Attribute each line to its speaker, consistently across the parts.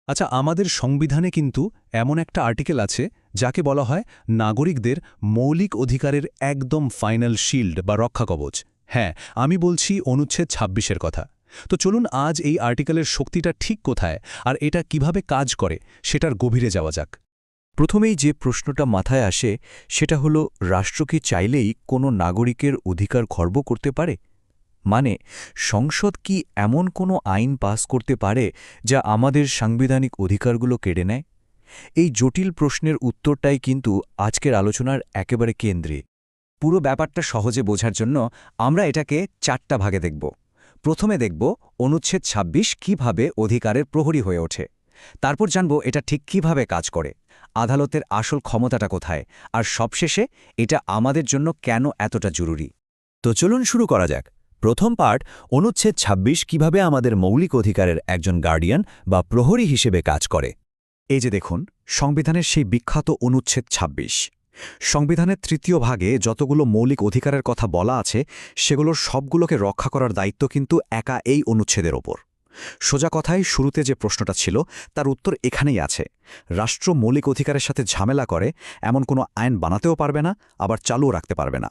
Speaker 1: আচ্ছা, আমাদের সংবিধানে কিন্তু এমন একটা আর্টিকেল আছে যাকে বলা হয় নাগরিকদের মৌলিক অধিকারের একদম ফাইনাল শিল্ড বা রক্ষাকবচ। হ্যাঁ, আমি বলছি অনুচ্ছেদ ২৬-এর কথা। তো চলুন আজ এই আর্টিকেলের শক্তিটা ঠিক কোথায় আর এটা কিভাবে কাজ করে সেটার গভীরে যাওয়া যাক।
Speaker 2: প্রথমেই যে প্রশ্নটা মাথায় আসে সেটা হলো, রাষ্ট্র কি চাইলেই কোনো নাগরিকের অধিকার খর্ব করতে পারে? মানে, সংসদ কি এমন কোনো আইন পাস করতে পারে যা আমাদের সাংবিধানিক অধিকারগুলো কেড়ে নেয়? এই জটিল প্রশ্নের উত্তরটাই কিন্তু আজকের আলোচনার একেবারে কেন্দ্রে।
Speaker 3: পুরো ব্যাপারটা সহজে বোঝার জন্য আমরা এটাকে ৪টা ভাগে দেখব। প্রথমে দেখব অনুচ্ছেদ ২৬ কিভাবে অধিকারের প্রহরী হয়ে ওঠে। তারপর জানব এটা ঠিক কিভাবে কাজ করে, আদালতের আসল ক্ষমতাটা কোথায়, আর সবশেষে এটা আমাদের জন্য কেন এতটা জরুরি।
Speaker 2: তো চলুন শুরু করা যাক। প্রথম পার্ট, অনুচ্ছেদ ২৬ কিভাবে আমাদের মৌলিক অধিকারের একজন গার্ডিয়ান বা প্রহরী হিসেবে কাজ করে।
Speaker 3: এই যে দেখুন, সংবিধানের সেই বিখ্যাত অনুচ্ছেদ ২৬। সংবিধানের ৩য় ভাগে যতগুলো মৌলিক অধিকারের কথা বলা আছে সেগুলোর সবগুলোকে রক্ষা করার দায়িত্ব কিন্তু একা এই অনুচ্ছেদের ওপর। সোজা কথায় শুরুতে যে প্রশ্নটা ছিল তার উত্তর এখানেই আছে। রাষ্ট্র মৌলিক অধিকারের সাথে ঝামেলা করে এমন কোনো আইন বানাতেও পারবে না, আবার চালুও রাখতে পারবে না।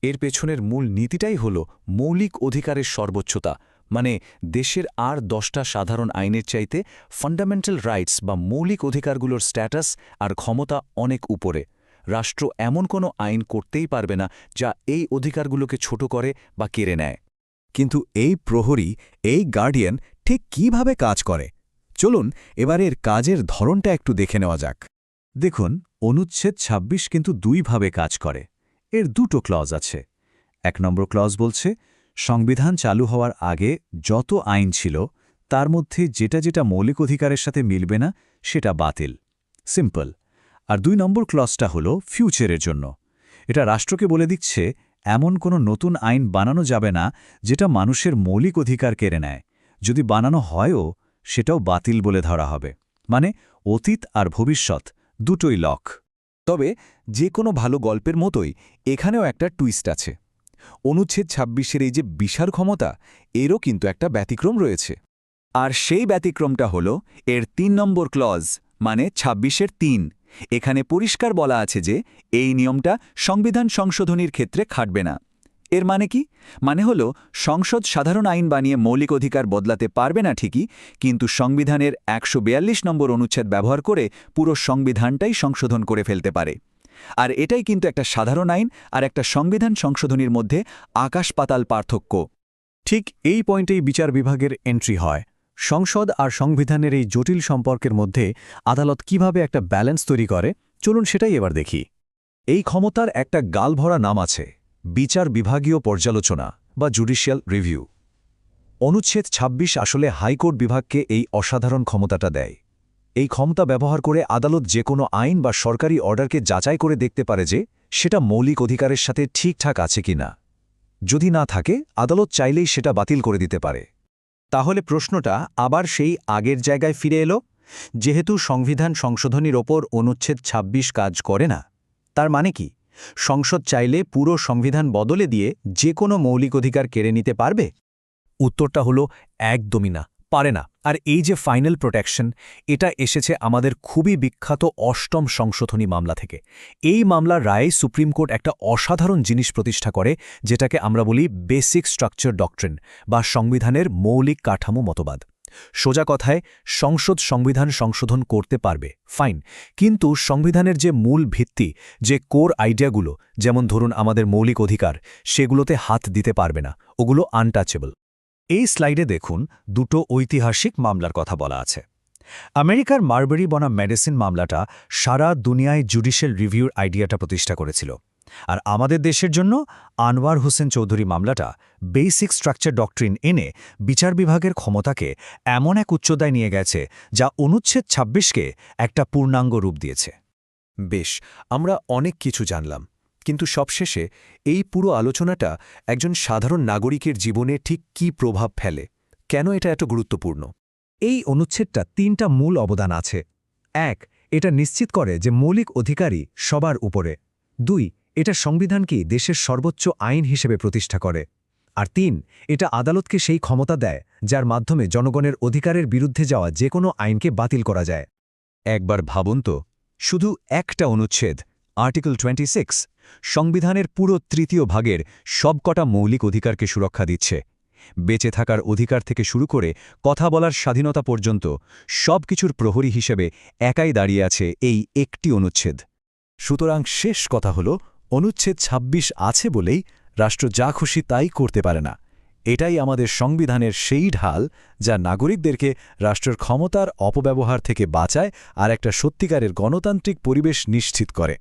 Speaker 2: এর পেছনের মূল নীতিটাই হল মৌলিক অধিকারের সর্বোচ্চতা, মানে দেশের আর 10টা সাধারণ আইনের চাইতে ফান্ডামেন্টাল রাইটস বা মৌলিক অধিকারগুলোর স্ট্যাটাস আর ক্ষমতা অনেক উপরে। রাষ্ট্র এমন কোনো আইন করতেই পারবে না যা এই অধিকারগুলোকে ছোট করে বা কেড়ে নেয়।
Speaker 3: কিন্তু এই প্রহরী, এই গার্ডিয়ান ঠিক কিভাবে কাজ করে? চলুন এবার এর কাজের ধরনটা একটু দেখে নেওয়া যাক। দেখুন, অনুচ্ছেদ ২৬ কিন্তু দুইভাবে কাজ করে। এর দুটো ক্লজ আছে। ১ নম্বর ক্লজ বলছে, সংবিধান চালু হওয়ার আগে যত আইন ছিল তার মধ্যে যেটা যেটা মৌলিক অধিকারের সাথে মিলবে না সেটা বাতিল। সিম্পল। আর ২ নম্বর ক্লজটা হলো ফিউচারের জন্য। এটা রাষ্ট্রকে বলে দিচ্ছে এমন কোনো নতুন আইন বানানো যাবে না যেটা মানুষের মৌলিক অধিকার কেড়ে নেয়। যদি বানানো হয়ও সেটাও বাতিল বলে ধরা হবে। মানে অতীত আর ভবিষ্যৎ দুটোই লক।
Speaker 2: তবে যে কোনো ভালো গল্পের মতোই এখানেও একটা টুইস্ট আছে। অনুচ্ছেদ ২৬-এর এই যে বিশাল ক্ষমতা, এরও কিন্তু একটা ব্যতিক্রম রয়েছে।
Speaker 3: আর সেই ব্যতিক্রমটা হল এর ৩ নম্বর ক্লজ, মানে ২৬-এর ৩। এখানে পরিষ্কার বলা আছে যে এই নিয়মটা সংবিধান সংশোধনীর ক্ষেত্রে খাটবে না। এর মানে কি? মানে হল, সংসদ সাধারণ আইন বানিয়ে মৌলিক অধিকার বদলাতে পারবে না ঠিকই, কিন্তু সংবিধানের ১৪২ নম্বর অনুচ্ছেদ ব্যবহার করে পুরো সংবিধানটাই সংশোধন করে ফেলতে পারে। আর এটাই কিন্তু একটা সাধারণ আইন আর একটা সংবিধান সংশোধনীর মধ্যে আকাশ-পাতাল পার্থক্য।
Speaker 1: ঠিক এই পয়েন্টেই বিচার বিভাগের এন্ট্রি হয়। সংসদ আর সংবিধানের এই জটিল সম্পর্কের মধ্যে আদালত কিভাবে একটা ব্যালেন্স তৈরি করে, চলুন সেটাই এবার দেখি।
Speaker 3: এই ক্ষমতার একটা গালভরা নাম আছে, বিচার বিভাগীয় পর্যালোচনা বা জুডিশিয়াল রিভিউ। অনুচ্ছেদ ২৬ আসলে হাইকোর্ট বিভাগকে এই অসাধারণ ক্ষমতাটা দেয়। এই ক্ষমতা ব্যবহার করে আদালত যে কোনো আইন বা সরকারি অর্ডারকে যাচাই করে দেখতে পারে যে সেটা মৌলিক অধিকারের সাথে ঠিকঠাক আছে কিনা। যদি না থাকে, আদালত চাইলেই সেটা বাতিল করে দিতে পারে। তাহলে প্রশ্নটা আবার সেই আগের জায়গায় ফিরে এলো। যেহেতু সংবিধান সংশোধনীর ওপর অনুচ্ছেদ ২৬ কাজ করে না, তার মানে কি সংসদ চাইলে পুরো সংবিধান বদলে দিয়ে যে কোনো মৌলিক অধিকার কেড়ে নিতে পারবে?
Speaker 1: উত্তরটা হলো একদমই না, পারে না। আর এই যে ফাইনাল প্রোটেকশন, এটা এসেছে আমাদের খুবই বিখ্যাত ৮ম সংশোধনী মামলা থেকে। এই মামলার রায়ে সুপ্রিম কোর্ট একটা অসাধারণ জিনিস প্রতিষ্ঠা করে, যেটাকে আমরা বলি বেসিক স্ট্রাকচার ডক্ট্রিন বা সংবিধানের মৌলিক কাঠামো মতবাদ। সোজা কথায়, সংসদ সংবিধান সংশোধন করতে পারবে, ফাইন, কিন্তু সংবিধানের যে মূল ভিত্তি, যে কোর আইডিয়াগুলো, যেমন ধরুন আমাদের মৌলিক অধিকার, সেগুলোতে হাত দিতে পারবে না। ওগুলো আনটাচেবল।
Speaker 3: এই স্লাইডে দেখুন, দুটো ঐতিহাসিক মামলার কথা বলা আছে। আমেরিকার মারবেরি বনাম মেডিসিন মামলাটা সারা দুনিয়ায় জুডিশিয়াল রিভিউর আইডিয়াটা প্রতিষ্ঠা করেছিল। আর আমাদের দেশের জন্য আনোয়ার হোসেন চৌধুরী মামলাটা বেসিক স্ট্রাকচার ডক্ট্রিন এনে বিচার বিভাগের ক্ষমতাকে এমন এক উচ্চতায় নিয়ে গেছে যা অনুচ্ছেদ ২৬কে একটা পূর্ণাঙ্গ রূপ দিয়েছে।
Speaker 2: বেশ, আমরা অনেক কিছু জানলাম, কিন্তু সবশেষে এই পুরো আলোচনাটা একজন সাধারণ নাগরিকের জীবনে ঠিক কী প্রভাব ফেলে, কেন এটা এত গুরুত্বপূর্ণ?
Speaker 3: এই অনুচ্ছেদটা ৩টা মূল অবদান আছে। ১. এটা নিশ্চিত করে যে মৌলিক অধিকারই সবার উপরে। ২. এটা সংবিধানকেই দেশের সর্বোচ্চ আইন হিসেবে প্রতিষ্ঠা করে।
Speaker 1: আর ৩ এটা আদালতকে সেই ক্ষমতা দেয় যার মাধ্যমে জনগণের অধিকারের বিরুদ্ধে যাওয়া যে কোনো আইনকে বাতিল করা যায়।
Speaker 3: একবার ভাবুন তো, শুধু একটা অনুচ্ছেদ, আর্টিকেল 26, সংবিধানের পুরো তৃতীয় ভাগের সবকটা মৌলিক অধিকারকে সুরক্ষা দিচ্ছে। বেঁচে থাকার অধিকার থেকে শুরু করে কথা বলার স্বাধীনতা পর্যন্ত সবকিছুর প্রহরী হিসেবে একাই দাঁড়িয়ে আছে এই একটি অনুচ্ছেদ। সুতরাং শেষ কথা হল, অনুচ্ছেদ ২৬ আছে বলেই রাষ্ট্র যা খুশি তাই করতে পারে না। এটাই আমাদের সংবিধানের সেই ঢাল যা নাগরিকদেরকে রাষ্ট্রের ক্ষমতার অপব্যবহার থেকে বাঁচায় আর একটা সত্যিকারের গণতান্ত্রিক পরিবেশ নিশ্চিত করে।